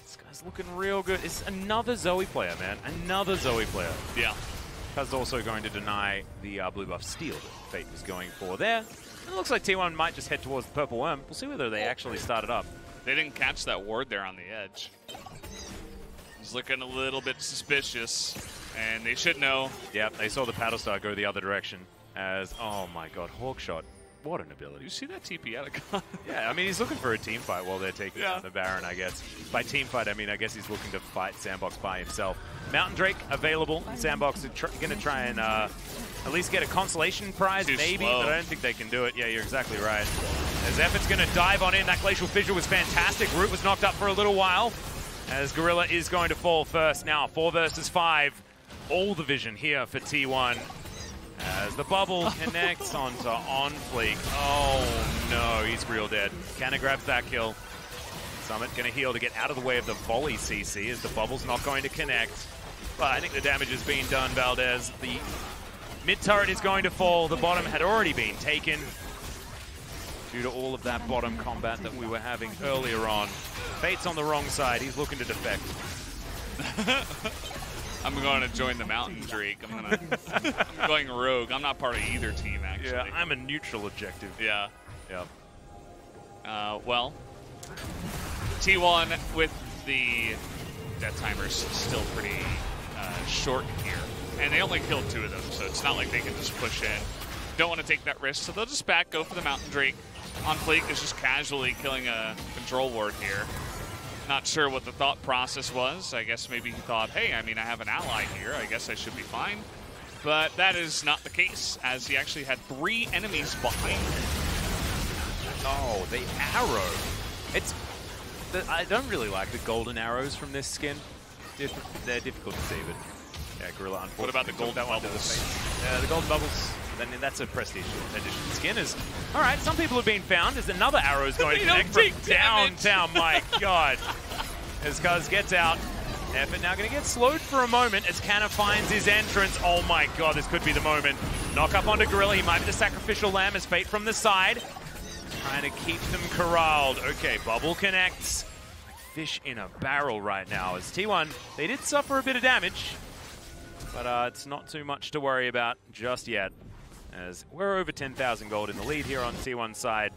This guy's looking real good. It's another Zoe player, man. Another Zoe player. Yeah. Cuz also going to deny the blue buff steal that Fate was going for there. It looks like T1 might just head towards the Purple Worm. We'll see whether they actually start it up. They didn't catch that ward there on the edge. He's looking a little bit suspicious, and they should know. Yep, they saw the Paddle Star go the other direction as, oh my god, Hawkshot. What an ability. You see that TP out of gun? Yeah, I mean, he's looking for a team fight while they're taking down the Baron, I guess. By team fight, I mean, I guess he's looking to fight SANDBOX by himself. Mountain Drake available. SANDBOX is going to try and at least get a consolation prize, maybe, but I don't think they can do it. Yeah, you're exactly right. As Effort's going to dive on in. That Glacial Fissure was fantastic. Root was knocked up for a little while. As Gorilla is going to fall first. Now, 4 versus 5. All the vision here for T1. As the bubble connects onto OnFleek. Oh no, he's real dead. Canna grabs that kill. Summit going to heal to get out of the way of the volley CC as the bubble's not going to connect. But I think the damage has been done, Valdez. The mid turret is going to fall. The bottom had already been taken due to all of that bottom combat that we were having earlier on. Fate's on the wrong side. He's looking to defect. I'm going to join the Mountain Drake. I'm going rogue. I'm not part of either team, actually. Yeah, I'm a neutral objective. Yeah. Yeah. Well, T1 with the death timers still pretty short here. And they only killed 2 of them, so it's not like they can just push in. Don't want to take that risk, so they'll just back, go for the Mountain Drake. OnFleek is just casually killing a control ward here. Not sure what the thought process was. I guess maybe he thought, hey, I mean, I have an ally here. I guess I should be fine. But that is not the case, as he actually had 3 enemies behind him. Oh, the arrow. I don't really like the golden arrows from this skin. They're difficult to see, but yeah, Gorilla unfortunately. What about the golden bubbles? Yeah, the golden bubbles. then that's a prestige edition. Skinners. All right, some people have been found. There's another arrow is going to connect from downtown. My God. As Cuz gets out. Effort now going to get slowed for a moment as Canna finds his entrance. Oh my God, this could be the moment. Knock up onto Gorilla. He might be the sacrificial lamb as Fate from the side. Trying to keep them corralled. Okay, Bubble connects. Like fish in a barrel right now. As T1, they did suffer a bit of damage. But it's not too much to worry about just yet. As we're over 10,000 gold in the lead here on T1's side.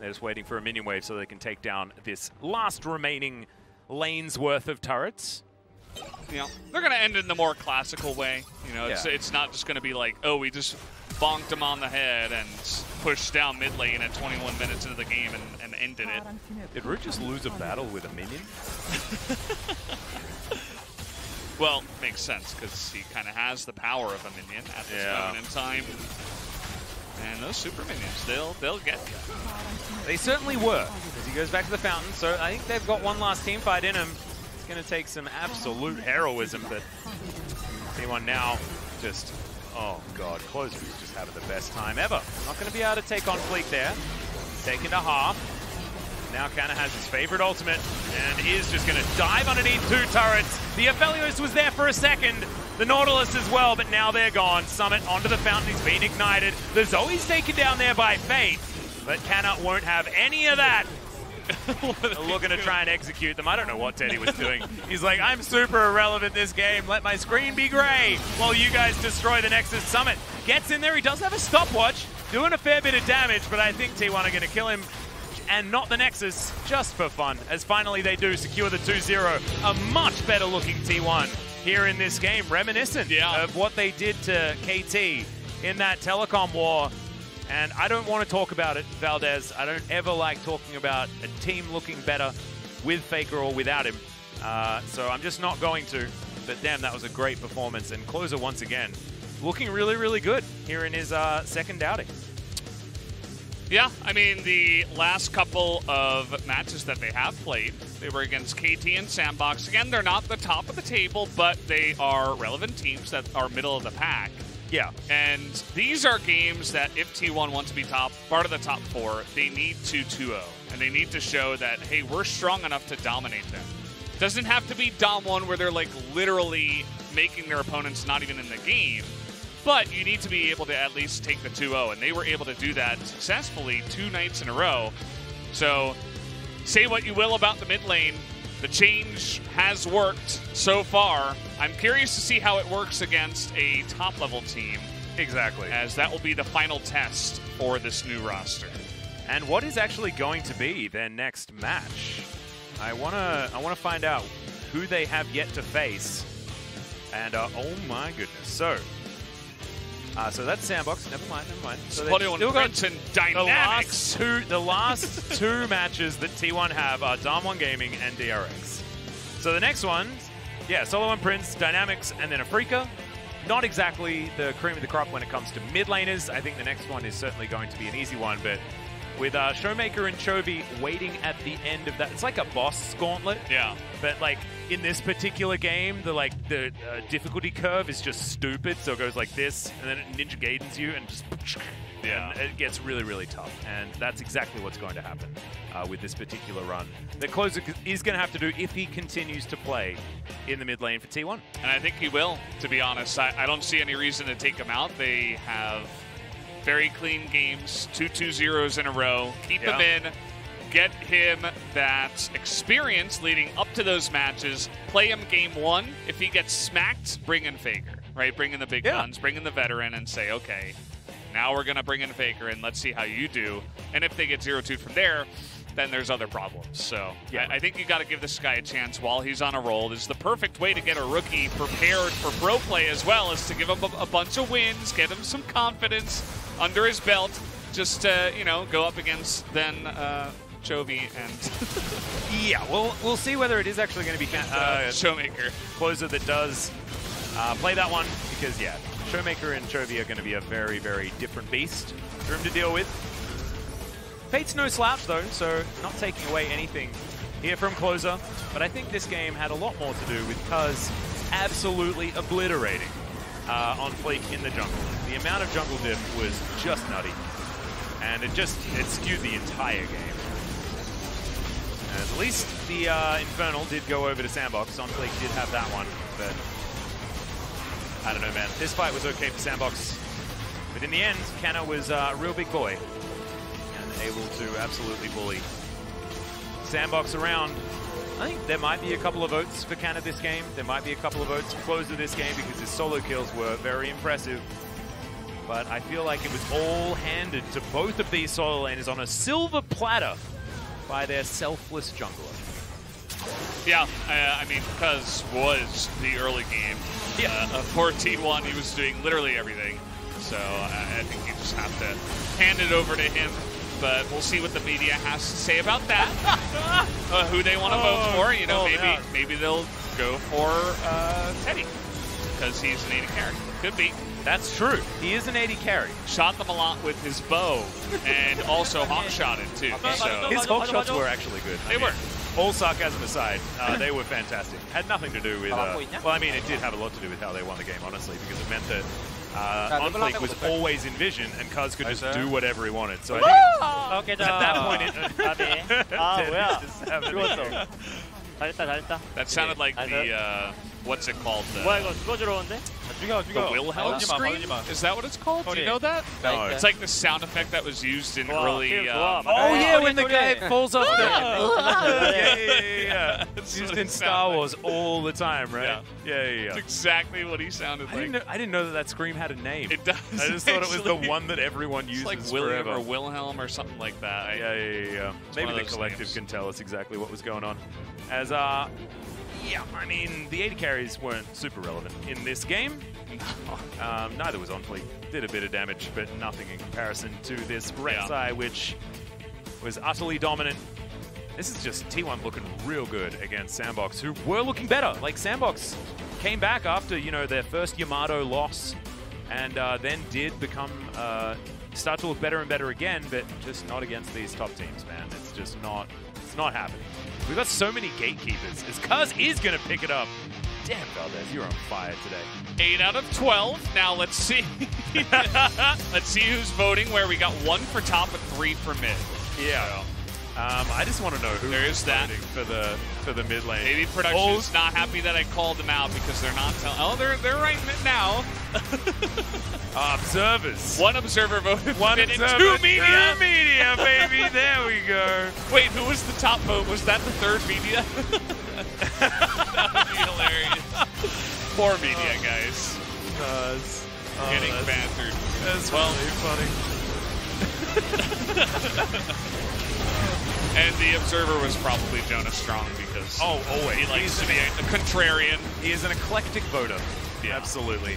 They're just waiting for a minion wave so they can take down this last remaining lane's worth of turrets. You know, they're going to end in the more classical way. You know, it's not just going to be like, oh, we just bonked him on the head and pushed down mid lane at 21 minutes into the game and ended it. Did Root just lose a battle with a minion? Well, makes sense because he kind of has the power of a minion at this moment in time. And those super minions, they'll get you. They certainly were, as he goes back to the fountain. So I think they've got one last team fight in him. It's going to take some absolute heroism, but T1 now just, oh God, Closer is just having the best time ever. Not going to be able to take on Fleek there. Taken to half. Now Canna has his favorite ultimate and is just going to dive underneath two turrets. The Aphelios was there for a second. The Nautilus as well, but now they're gone. Summit onto the fountain, he's been ignited. The Zoe's taken down there by Fate, but Canna won't have any of that. Looking to try and execute them. I don't know what Teddy was doing. He's like, I'm super irrelevant this game. Let my screen be gray while you guys destroy the Nexus. Summit gets in there. He does have a stopwatch, doing a fair bit of damage, but I think T1 are going to kill him. And not the Nexus, just for fun, as finally they do secure the 2-0. A much better looking T1 here in this game, reminiscent of what they did to KT in that telecom war. And I don't want to talk about it, Valdez. I don't ever like talking about a team looking better with Faker or without him. So I'm just not going to. But damn, that was a great performance. And Closer, once again, looking really, really good here in his second outing. Yeah, I mean, the last couple of matches that they have played, they were against KT and SANDBOX. Again, they're not the top of the table, but they are relevant teams that are middle of the pack. Yeah. And these are games that if T1 wants to be part of the top four, they need to 2-0. And they need to show that, hey, we're strong enough to dominate them. Doesn't have to be Dom 1 where they're like literally making their opponents not even in the game. But you need to be able to at least take the 2-0, and they were able to do that successfully 2 nights in a row. So, say what you will about the mid lane, the change has worked so far. I'm curious to see how it works against a top-level team. Exactly. As that will be the final test for this new roster. And what is actually going to be their next match? I wanna find out who they have yet to face. And oh my goodness. So that's SANDBOX. Never mind. So Dynamics. The last two matches that T1 have are Dom1 Gaming and DRX. So the next one, Solo and Prince, Dynamics, and then Afrika. Not exactly the cream of the crop when it comes to mid laners. I think the next one is certainly going to be an easy one, but with Showmaker and Chovy waiting at the end of that, it's like a boss gauntlet. Yeah. But like in this particular game, the difficulty curve is just stupid. So it goes like this, and then it Ninja Gaidens you, and just and it gets really, really tough. And that's exactly what's going to happen with this particular run that Closer is going to have to do if he continues to play in the mid lane for T1. And I think he will, to be honest. I don't see any reason to take him out. They have very clean games, 2 2-0s in a row. Keep him in, get him that experience leading up to those matches. Play him game 1. If he gets smacked, bring in Faker, right? Bring in the big guns, bring in the veteran, and say, okay, now we're going to bring in Faker, and let's see how you do. And if they get 0-2 from there, then there's other problems. So I think you got to give this guy a chance while he's on a roll. This is the perfect way to get a rookie prepared for pro play as well, is to give him a bunch of wins, get him some confidence under his belt, just to, go up against then Chovy and we'll see whether it is actually going to be Showmaker Closer that does play that one, because Showmaker and Chovy are going to be a very, very different beast for him to deal with. Fate's no slouch though, so not taking away anything here from Closer, but I think this game had a lot more to do with Cuz absolutely obliterating on fleek in the jungle. The amount of jungle diff was just nutty. And it skewed the entire game. As at least the Infernal did go over to SANDBOX. On fleek did have that one, but I don't know, man. This fight was okay for SANDBOX. But in the end, Kenna was a real big boy and able to absolutely bully SANDBOX around. I think there might be a couple of votes for Kenna this game. There might be a couple of votes for Closer this game because his solo kills were very impressive. But I feel like it was all handed to both of these solo laners on a silver platter by their selfless jungler. Yeah, I mean, Cuz was the early game. Yeah. For T1, he was doing literally everything. So I think you just have to hand it over to him. But we'll see what the media has to say about that. Who they want to vote for. You know, maybe they'll go for Teddy because he's an AD carry. Could be. That's true. He is an AD carry. Shot them a lot with his bow and also hawk shotted too. So his hawk shots were actually good. They were. All sarcasm aside, they were fantastic. Had nothing to do with, well, I mean, it did have a lot to do with how they won the game, honestly, because it meant that on fleek was always in vision and Cuz could just do whatever he wanted. So I think at that point, 잘했다. That sounded like the, what's it called? 뭐야 이거 죽어주러 오는데? The Wilhelm scream? Is that what it's called? Do you know that? No. It's like the sound effect that was used in early... oh yeah, when the guy falls off the... yeah. It's used in Star Wars all the time, right? Yeah. That's exactly what he sounded like. I didn't know that scream had a name. It does. I just thought it was the one that everyone uses like William forever. or Wilhelm or something like that. Yeah. Maybe the collective can tell us exactly what was going on. As, yeah, I mean, the AD carries weren't super relevant in this game. Neither was on fleek. Did a bit of damage, but nothing in comparison to this Rek'Sai, which was utterly dominant. This is just T1 looking real good against SANDBOX, who were looking better. Like, SANDBOX came back after, you know, their first Yamato loss, and then did become, start to look better and better again, but just not against these top teams, man. It's just not, it's not happening. We've got so many gatekeepers. As Cuz is going to pick it up. Damn, Valdez, you're on fire today. 8 out of 12. Now let's see. Let's see who's voting. Where we got 1 for top and 3 for mid. Yeah. So, I just want to know who is voting for the mid lane. Maybe production's not happy that I called them out because they're not telling. Oh, they're right mid now. Observers. 1 observer voted. 1 mid observer. And 2 media. 2 media, baby. There we go. Wait, who was the top vote? Was that the 3rd media? That would be hilarious. Poor media, guys. Cuz. Getting bantered. That's really funny. And the observer was probably Jonas Strong because always. He likes to be a contrarian. He is an eclectic voter. Yeah. Absolutely.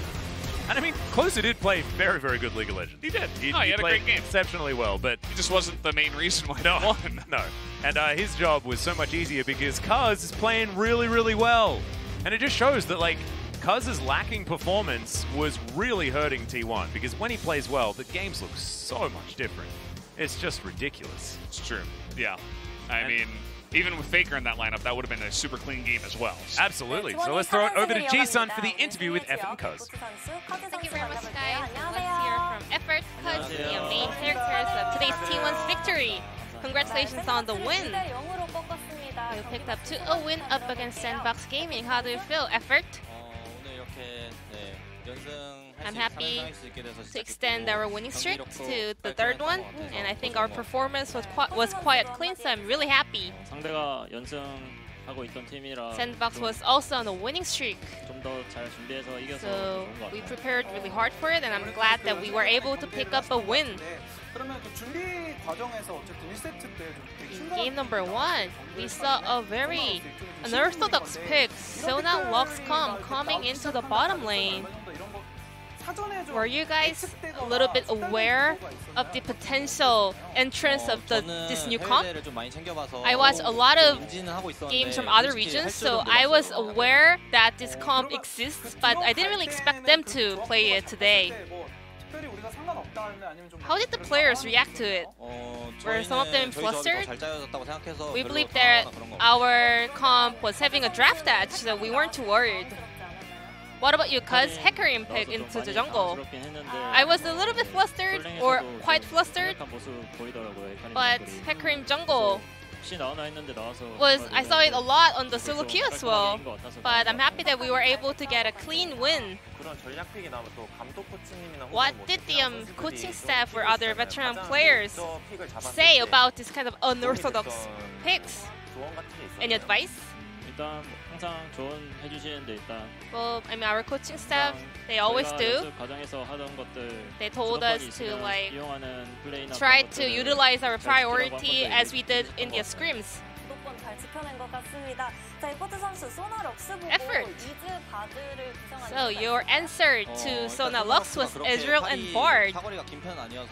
And I mean, Closer did play very, very good League of Legends. He did. He had a played great game. Exceptionally well, but He just wasn't the main reason why he won. No. And his job was so much easier because Cuz is playing really, really well. And it just shows that, like, Cuz's lacking performance was really hurting T1 because when he plays well, the games look so much different. It's just ridiculous. It's true. Yeah. I mean, even with Faker in that lineup, that would have been a super clean game as well. Absolutely. So let's throw it over to G-Sun for the interview with Effort and Cuz. Thank you very much, guys. Let's hear from Effort, Cuz, the main characters of today's T1's victory. Congratulations on the win. You picked up 2-0 win up against SANDBOX Gaming. How do you feel, Effort? I'm happy to extend our winning streak to the 3rd one, and I think our performance was quite clean, so I'm really happy. 상대가 연승하고 있던 팀이라 SANDBOX was also on a winning streak, 좀 더 잘 준비해서 이겨서 so 좋은 것 we 같아요. prepared really hard for it, and I'm glad that we were able to pick up a win. 그러면 그 준비 과정에서 어쨌든 1세트 때 In game number 1, we saw a very unorthodox pick, Sona Luxcom, coming into the bottom lane. Were you guys a little bit aware of the potential entrance of this new comp? I watched a lot of games from other regions, so I was aware that this comp exists, but I didn't really expect them to play it today. How did the players react to it? Were some of them flustered? We believe that our comp was having a draft edge, so we weren't too worried. What about you, cuz? Hecarim pick into the jungle. I was a little bit flustered, or quite flustered, but Hecarim jungle I saw it a lot on the solo queue as well. But I'm happy that we were able to get a clean win. What did the coaching staff or other veteran players say about this kind of unorthodox picks? Any advice? Well, I mean, our coaching staff, they always do. They told us to like try to utilize our priority as we did in the scrims. Effort. So your answer to Sona Lux was Ezreal and Bard.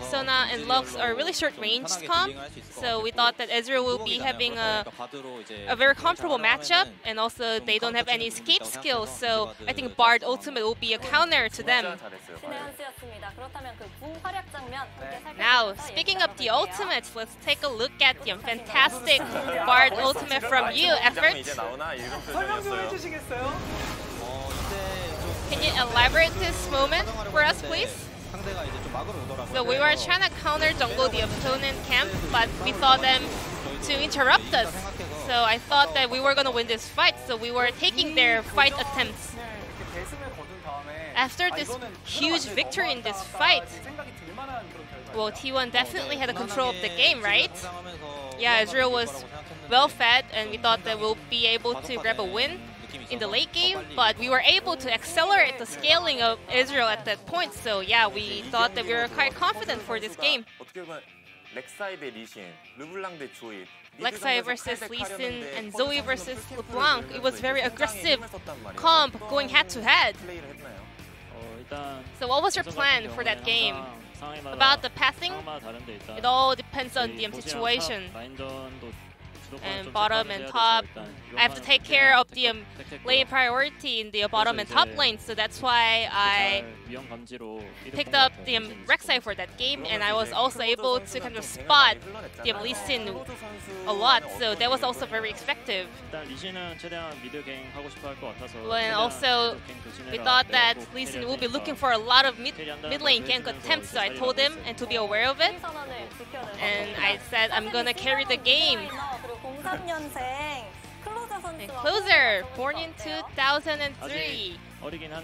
Sona and Lux are really short-ranged comp, so we thought that Ezreal will be having a very comfortable matchup, and also they don't have any escape skills, so I think Bard ultimate will be a counter to them. Now, speaking of the ultimates, let's take a look at the fantastic Bard ultimate from you, Effort. Can you elaborate this moment for us, please? So we were trying to counter jungle the opponent camp, but we saw them to interrupt us. So I thought that we were going to win this fight, so we were taking their fight attempts. After this huge victory in this fight, well, T1 definitely had the control of the game, right? Yeah, Ezreal was well fed, and we thought that we'll be able to grab a win in the late game, but we were able to accelerate the scaling of Ezreal at that point, so yeah, we thought that we were quite confident for this game. Rek'Sai versus Lee Sin and Zoe versus LeBlanc, it was very aggressive comp going head-to-head. So what was your plan for that game? About the passing, it all depends on the situation. And bottom and top, I have to take care of the lane priority in the bottom and top lane, so that's why I picked up the Rek'Sai for that game, and I was also able to kind of spot the Lee Sin a lot, so that was also very effective. And also, we thought that Lee Sin will be looking for a lot of mid lane gank attempts, so I told him and to be aware of it. And I said I'm gonna carry the game. And Closer, born in 2003.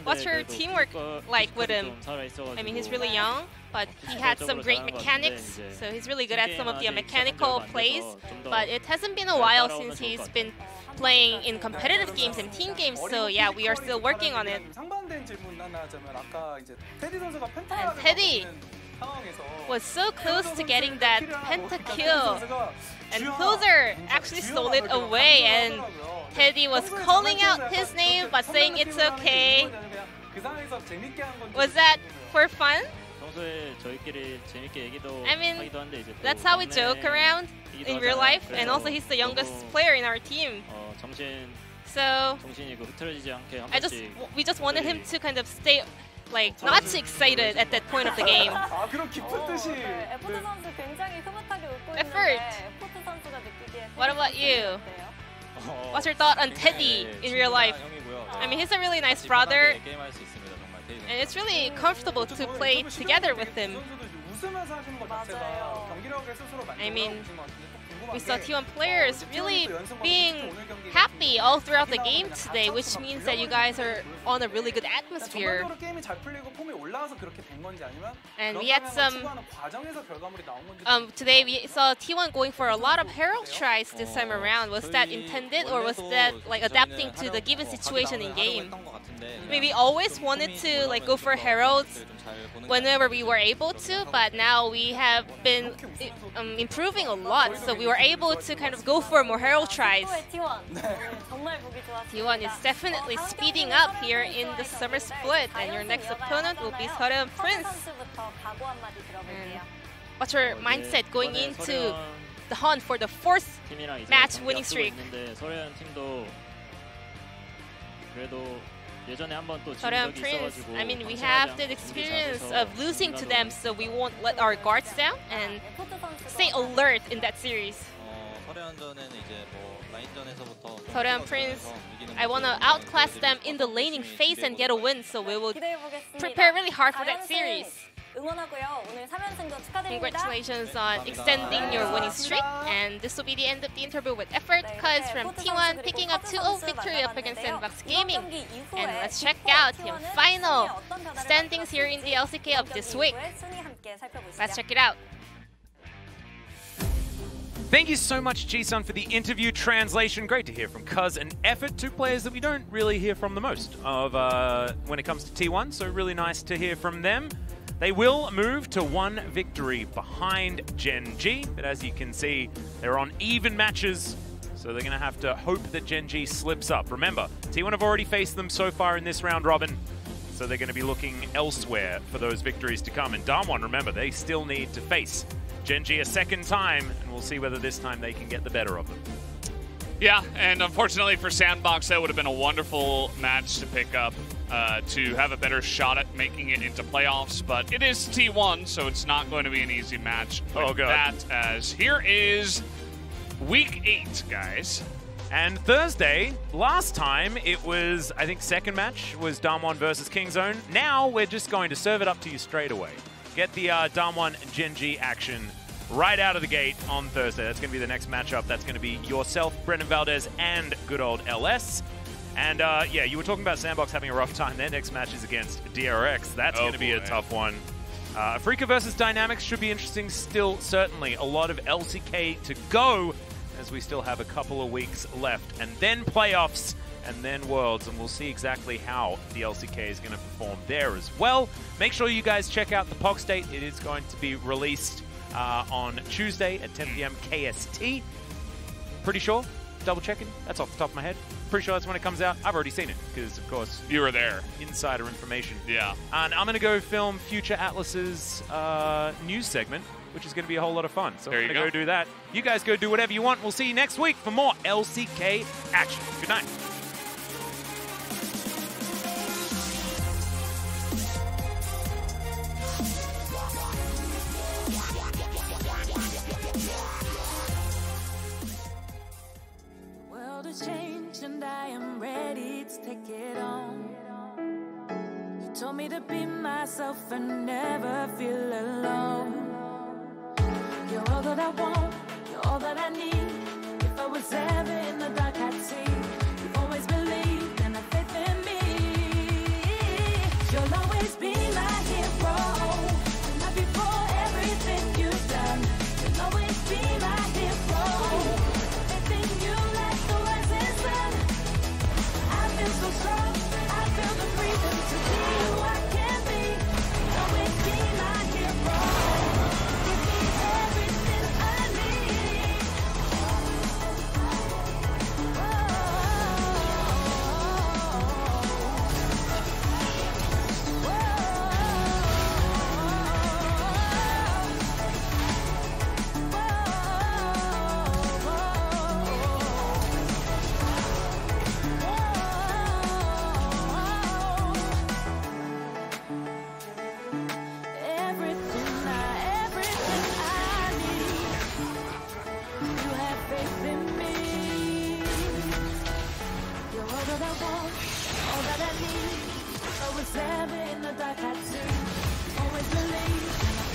What's your teamwork like with him? I mean, he's really young, but he had some great mechanics, so he's really good at some of the mechanical plays. But it hasn't been a while since he's been playing in competitive games and team games, so yeah, we are still working on it. And Teddy was so close to getting that pentakill, and Closer actually stole it away, and Teddy was calling out his name but saying it's okay. Was that for fun? I mean, that's how we joke around in real life, and also he's the youngest player in our team. So we just wanted him to kind of stay like not too excited at that point of the game. Effort. What about you? What's your thought on Teddy in real life? I mean, he's a really nice brother, and it's really comfortable to play together with him. I mean, we saw T1 players really being happy all throughout the game today, which means that you guys are on a really good atmosphere. And we had some... today we saw T1 going for a lot of Herald tries this time around. Was that intended, or was that like adapting to the given situation in game? I mean, we always wanted to like go for Heralds whenever we were able to, but now we have been improving a lot, so we were able to kind of go for more Herald tries. T1 is definitely speeding up here in the summer split, and your next opponent will be Seoreum Prince. And what's your mindset going into the hunt for the 4th match winning streak? Seoreum Prince, I mean, we have the experience of losing to them, so we won't let our guards down and stay alert in that series. Korean Prince, I want to outclass them in the laning phase and get a win, so we will prepare really hard for that series. Congratulations on extending your winning streak, and this will be the end of the interview with effort. Cuz from T1 picking up 2-0 victory up against SANDBOX Gaming. And let's check out the final standings here in the LCK of this week. Let's check it out. Thank you so much, Ji-sun, for the interview translation. Great to hear from Cuz and Effort, two players that we don't really hear from the most of when it comes to T1, so really nice to hear from them. They will move to 1 victory behind Gen G, but as you can see, they're on even matches, so they're going to have to hope that Gen G slips up. Remember, T1 have already faced them so far in this round robin, so they're going to be looking elsewhere for those victories to come. And Damwon, remember, they still need to face Gen G a second time, and we'll see whether this time they can get the better of them. Yeah, and unfortunately for SANDBOX, that would have been a wonderful match to pick up to have a better shot at making it into playoffs. But it is T1, so it's not going to be an easy match. Oh, God. That, as here is Week 8, guys. And Thursday, last time, it was, I think, second match was Damwon versus Kingzone. Now we're just going to serve it up to you straight away. Get the Damwon Gen G action right out of the gate on Thursday. That's going to be the next matchup. That's going to be yourself, Brendan Valdez, and good old LS. And yeah, you were talking about SANDBOX having a rough time. Their next match is against DRX. That's going to be a tough one. Afrika versus Dynamics should be interesting still, certainly. A lot of LCK to go, as we still have a couple of weeks left. And then playoffs, and then Worlds, and we'll see exactly how the LCK is going to perform there as well. Make sure you guys check out the POX date. It is going to be released on Tuesday at 10 PM KST. Pretty sure. Double checking. That's off the top of my head. Pretty sure that's when it comes out. I've already seen it because, of course, you were there. Insider information. Yeah. And I'm going to go film Future Atlas's news segment, which is going to be a whole lot of fun. So I'm going to go do that. You guys go do whatever you want. We'll see you next week for more LCK action. Good night. Changed and I am ready to take it on. You told me to be myself and never feel alone. You're all that I want, you're all that I need. If I was ever in the dark, I'd see. You've always believed and have faith in me. You'll always be my hero. And I'll be for everything you've done. You'll always be my hero. Everything you like the I feel so strong, I feel the freedom to be who I can be. Always be my hero. Give me everything I need. All that I need, if I was ever in the dark, I'd see. Always believe.